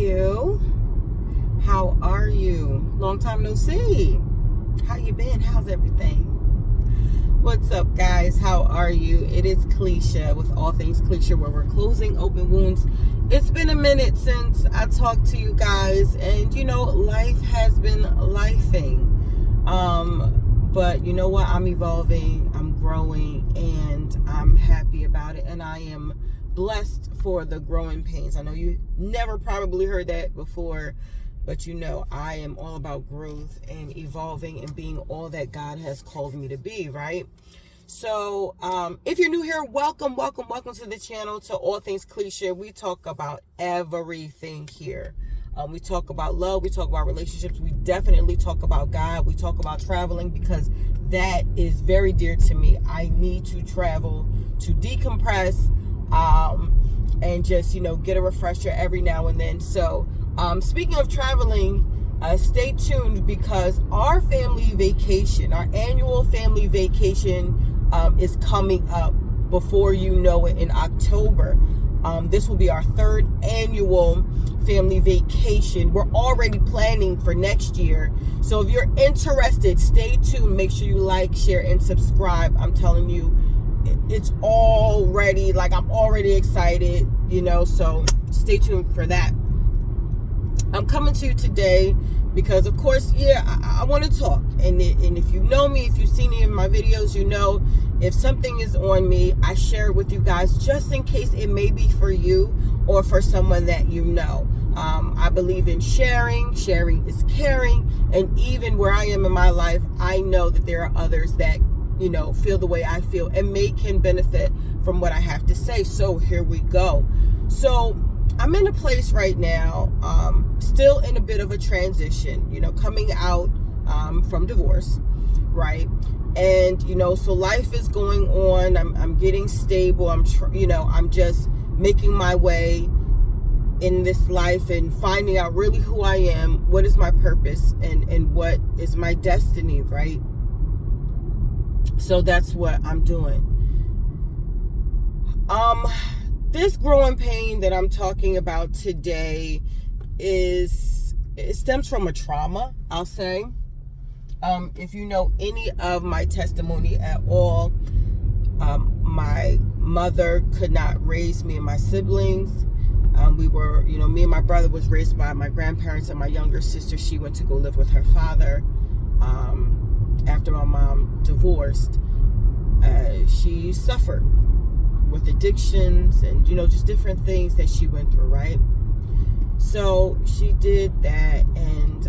you? How are you? Long time no see. How you been? How's everything? What's up, guys? How are you? It is Cleisha with All Things Cleisha, where we're closing open wounds. It's been a minute since I talked to you guys, and life has been lifing. But you know what? I'm evolving, I'm growing, and I'm happy about it, and I am blessed for the growing pains. I know you never probably heard that before, but I am all about growth and evolving and being all that God has called me to be, right? So if you're new here, welcome to the channel, to All Things Cleisha. We talk about everything here. We talk about love, we talk about relationships, we definitely talk about God, we talk about traveling, because that is very dear to me. I need to travel to decompress and just get a refresher every now and then. So speaking of traveling, stay tuned, because our family vacation, our annual family vacation is coming up before you know it, in October. This will be our third annual family vacation. We're already planning for next year. So if you're interested, stay tuned. Make sure you like, share, and subscribe. I'm telling you, it's already, I'm already excited, so stay tuned for that. I'm coming to you today because, of course, I want to talk. And if you know me, if you've seen any of my videos, if something is on me, I share it with you guys just in case it may be for you or for someone that you know. I believe in sharing. Sharing is caring. And even where I am in my life, I know that there are others that, feel the way I feel and can benefit from what I have to say. So here we go. So I'm in a place right now, still in a bit of a transition, coming out from divorce, right? And, so life is going on. I'm getting stable. I'm just making my way in this life and finding out really who I am, what is my purpose, and what is my destiny, right? So that's what I'm doing. This growing pain that I'm talking about today it stems from a trauma, I'll say. If you know any of my testimony at all, my mother could not raise me and my siblings. We were, me and my brother was raised by my grandparents, and my younger sister, she went to go live with her father after my mom divorced. She suffered with addictions and, just different things that she went through, right? So she did that, and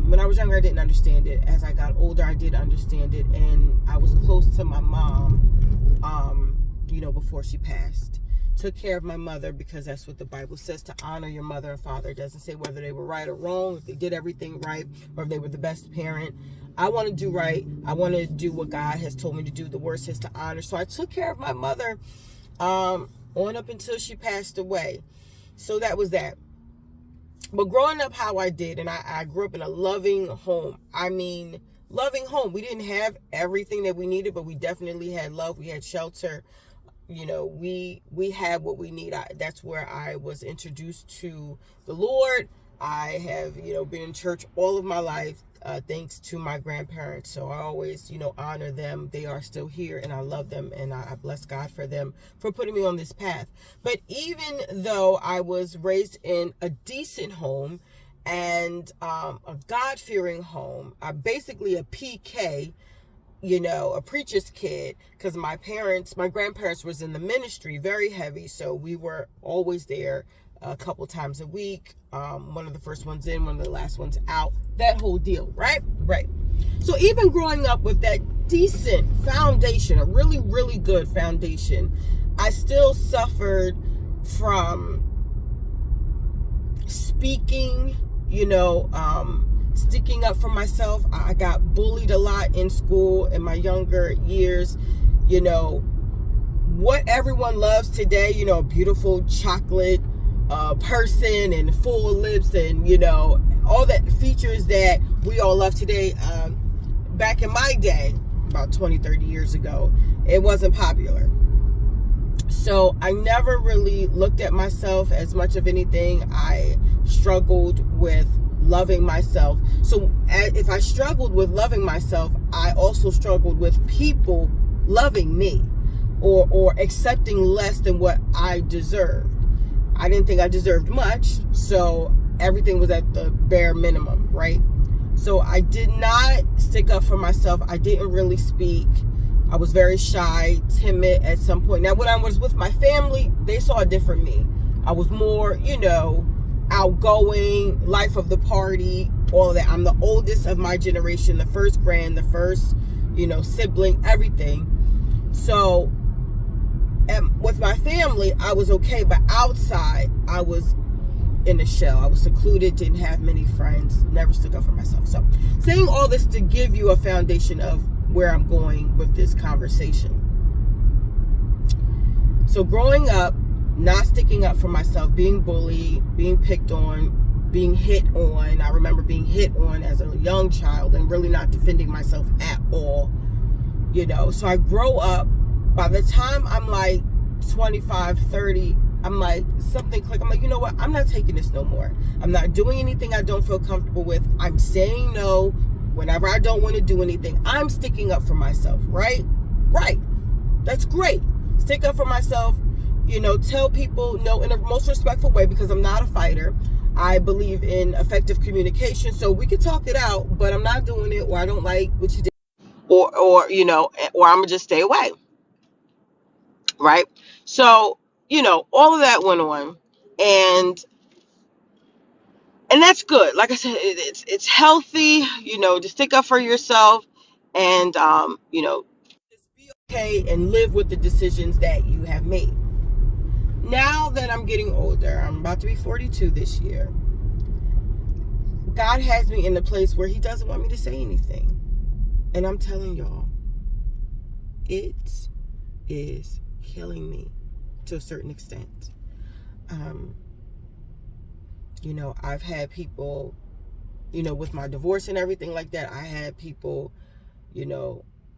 when I was younger, I didn't understand it. As I got older, I did understand it, and I was close to my mom, before she passed. Took care of my mother, because that's what the Bible says, to honor your mother and father. It doesn't say whether they were right or wrong, if they did everything right, or if they were the best parent. I want to do right. I want to do what God has told me to do. The word says to honor. So I took care of my mother on up until she passed away. So that was that. But growing up how I did, and I grew up in a loving home. I mean, loving home. We didn't have everything that we needed, but we definitely had love. We had shelter. We had what we need. That's where I was introduced to the Lord. I have, been in church all of my life, thanks to my grandparents. So I always, honor them. They are still here, and I love them, and I bless God for them, for putting me on this path. But even though I was raised in a decent home and a God-fearing home, basically a PK, a preacher's kid, because my grandparents was in the ministry, very heavy. So we were always there a couple times a week. One of the first ones in, one of the last ones out, that whole deal, right? So even growing up with that decent foundation, a really, really good foundation, I still suffered from speaking, sticking up for myself. I got bullied a lot in school in my younger years. What everyone loves today, a beautiful chocolate person and full lips and, all that features that we all love today. Back in my day, about 20, 30 years ago, it wasn't popular. So I never really looked at myself as much of anything. I struggled with loving myself. So if I struggled with loving myself, I also struggled with people loving me or accepting less than what I deserved. I didn't think I deserved much, so everything was at the bare minimum, right? So I did not stick up for myself. I didn't really speak. I was very shy, timid at some point. Now, when I was with my family, they saw a different me. I was more, outgoing, life of the party, all of that. I'm the oldest of my generation, the first sibling, everything. So with my family, I was okay, but outside, I was in a shell. I was secluded, didn't have many friends, never stuck up for myself. So saying all this to give you a foundation of where I'm going with this conversation. So growing up, not sticking up for myself, being bullied, being picked on, being hit on. I remember being hit on as a young child and really not defending myself at all. So I grow up. By the time I'm like 25, 30, I'm like, something click. I'm like, you know what? I'm not taking this no more. I'm not doing anything I don't feel comfortable with. I'm saying no whenever I don't want to do anything. I'm sticking up for myself, right? Right. That's great. Stick up for myself. Tell people no in a most respectful way, because I'm not a fighter. I believe in effective communication. So we can talk it out, but I'm not doing it, or I don't like what you did, or I'm gonna just stay away. Right? So, all of that went on, and that's good. Like I said, it's healthy, to stick up for yourself and just be okay and live with the decisions that you have made. Now that I'm getting older, I'm about to be 42 this year. God has me in the place where he doesn't want me to say anything. And I'm telling y'all, it is killing me to a certain extent. I've had people, with my divorce and everything like that, I had people,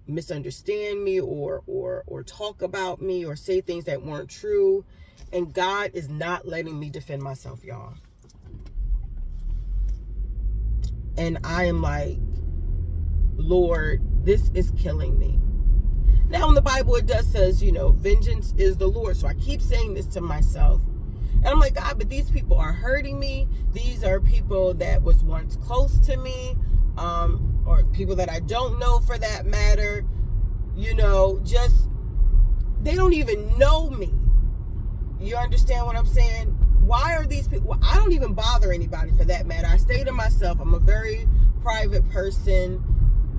misunderstand me or talk about me or say things that weren't true. And God is not letting me defend myself, y'all. And I am like, Lord, this is killing me. Now in the Bible, it does says, vengeance is the Lord. So I keep saying this to myself. And I'm like, God, but these people are hurting me. These are people that was once close to me, or people that I don't know for that matter. Just, they don't even know me. You understand what I'm saying? Why are these people? Well, I don't even bother anybody for that matter. I stay to myself. I'm a very private person.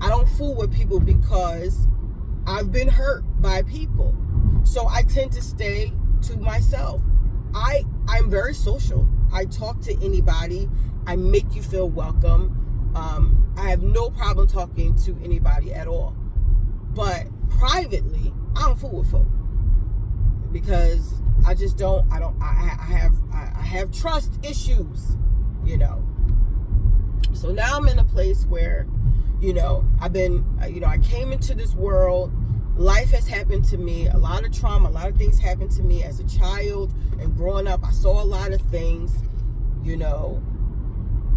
I don't fool with people because I've been hurt by people. So I tend to stay to myself. I'm very social. I talk to anybody. I make you feel welcome. I have no problem talking to anybody at all. But privately, I don't fool with folk. Because I just don't, I have trust issues, So now I'm in a place where, I came into this world, life has happened to me, a lot of trauma, a lot of things happened to me as a child and growing up. I saw a lot of things,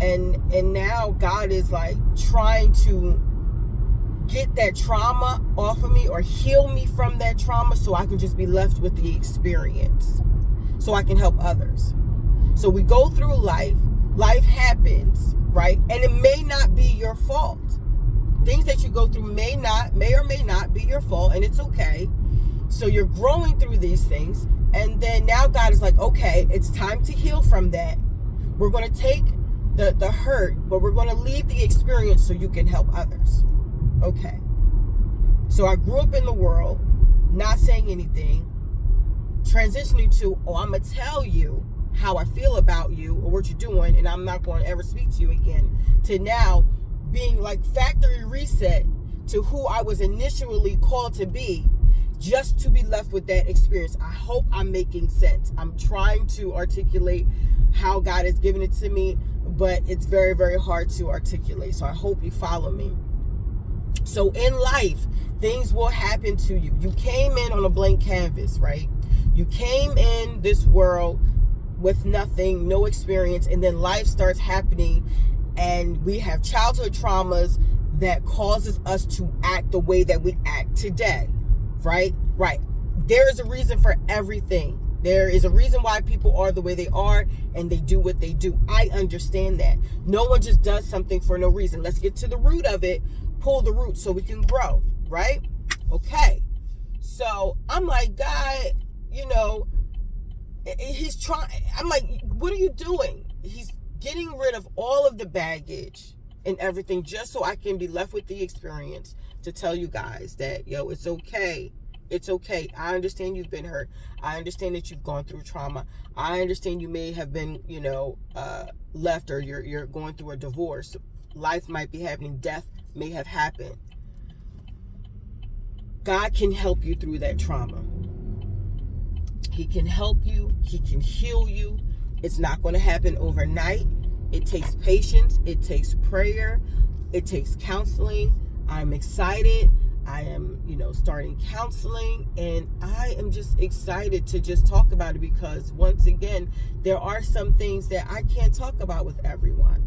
and now God is like trying to get that trauma off of me or heal me from that trauma so I can just be left with the experience so I can help others. So we go through life happens, right? And it may not be your fault. Things that you go through may or may not be your fault, and it's okay. So you're growing through these things, and then now God is like, okay, it's time to heal from that. We're going to take the hurt, but we're going to leave the experience so you can help others. Okay. So I grew up in the world, not saying anything, transitioning to, I'm going to tell you how I feel about you or what you're doing, and I'm not going to ever speak to you again, to now being like factory reset to who I was initially called to be, just to be left with that experience. I hope I'm making sense. I'm trying to articulate how God has given it to me, but it's very, very hard to articulate. So I hope you follow me. So in life, things will happen to you. You came in on a blank canvas, right? You came in this world with nothing, no experience, and then life starts happening and we have childhood traumas that causes us to act the way that we act today, right? There is a reason for everything. There is a reason why people are the way they are and they do what they do. I understand that. No one just does something for no reason. Let's get to the root of it, pull the root so we can grow, right? Okay. So I'm like, God, he's trying. I'm like, what are you doing? He's getting rid of all of the baggage and everything just so I can be left with the experience to tell you guys that, it's okay. It's okay. I understand you've been hurt. I understand that you've gone through trauma. I understand you may have been, left, or you're going through a divorce. Life might be happening. Death may have happened. God can help you through that trauma. He can help you. He can heal you. It's not going to happen overnight. It takes patience. It takes prayer. It takes counseling. I'm excited. I am, starting counseling, and I am just excited to just talk about it because, once again, there are some things that I can't talk about with everyone.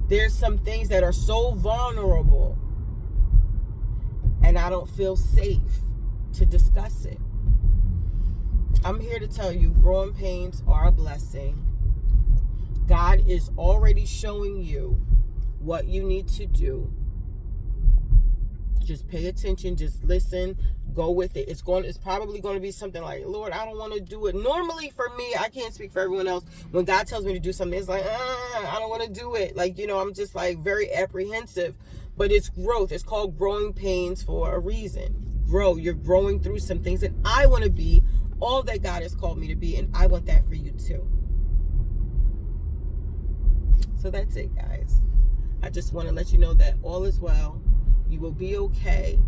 There's some things that are so vulnerable, and I don't feel safe to discuss it. I'm here to tell you, growing pains are a blessing. God is already showing you what you need to do. Just pay attention, just listen, go with it. It's probably going to be something like, Lord, I don't want to do it. Normally for me, I can't speak for everyone else. When God tells me to do something, it's like, I don't want to do it. Like, I'm just like very apprehensive, but it's growth. It's called growing pains for a reason. You're growing through some things, and I want to be all that God has called me to be, and I want that for you too. So that's it, guys. I just want to let you know that all is well. You will be okay.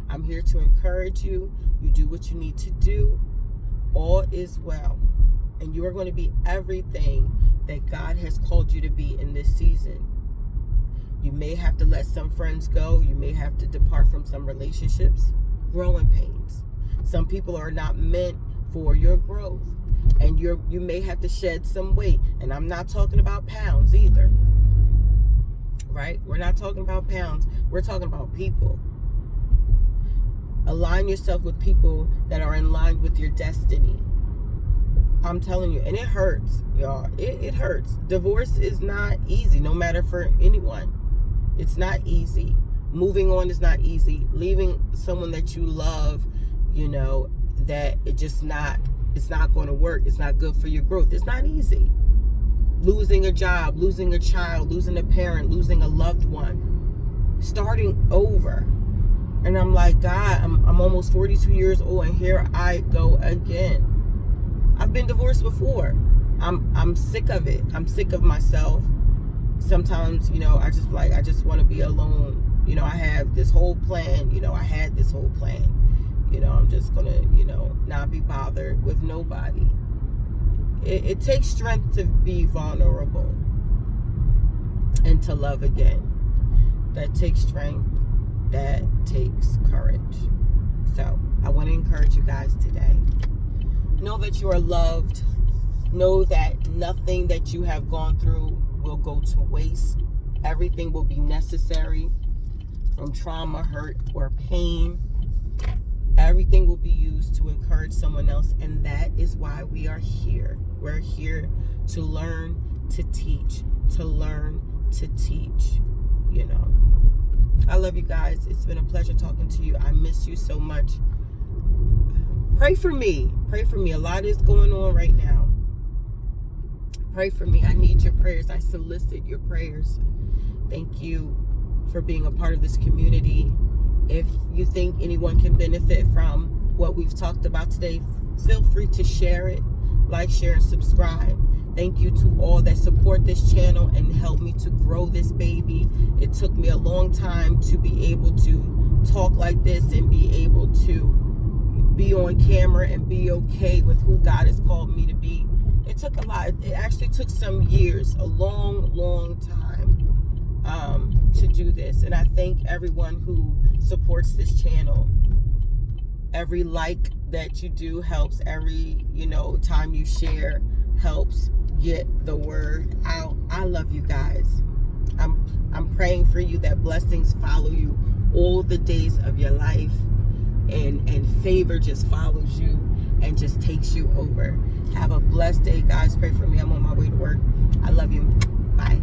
I'm here to encourage you. You do what you need to do. All is well. And you are going to be everything that God has called you to be in this season. You may have to let some friends go. You may have to depart from some relationships. Growing pains. Some people are not meant for your growth. And you may have to shed some weight. And I'm not talking about pounds either. Right? We're not talking about pounds. We're talking about people. Align yourself with people that are in line with your destiny. I'm telling you, and it hurts, y'all. It hurts. Divorce is not easy, no matter for anyone. It's not easy. Moving on is not easy. Leaving someone that you love, that it's not going to work. It's not good for your growth. It's not easy. Losing a job, losing a child, losing a parent, losing a loved one, starting over. And I'm like, God, I'm almost 42 years old, and here I go again. I've been divorced before. I'm sick of it. I'm sick of myself. Sometimes, I just want to be alone. I have this whole plan. I had this whole plan. I'm just gonna, not be bothered with nobody. It takes strength to be vulnerable and to love again. That takes strength. That takes courage. So I want to encourage you guys today. Know that you are loved. Know that nothing that you have gone through will go to waste. Everything will be necessary, from trauma, hurt, or pain. Everything will be used to encourage someone else, and that is why we are here. We're here to learn, to teach, to learn, to teach, I love you guys. It's been a pleasure talking to you. I miss you so much. Pray for me. Pray for me. A lot is going on right now. Pray for me. I need your prayers. I solicit your prayers. Thank you for being a part of this community. If you think anyone can benefit from what we've talked about today, feel free to share it. Like, share, and subscribe. Thank you to all that support this channel and help me to grow this baby. It took me a long time to be able to talk like this and be able to be on camera and be okay with who God has called me to be. It took a lot. It actually took some years, a long, long time to do this. And I thank everyone who supports this channel. Every like that you do helps. Every, time you share helps get the word out. I love you guys. I'm praying for you that blessings follow you all the days of your life, and favor just follows you and just takes you over. Have a blessed day, guys. Pray for me. I'm on my way to work. I love you. Bye.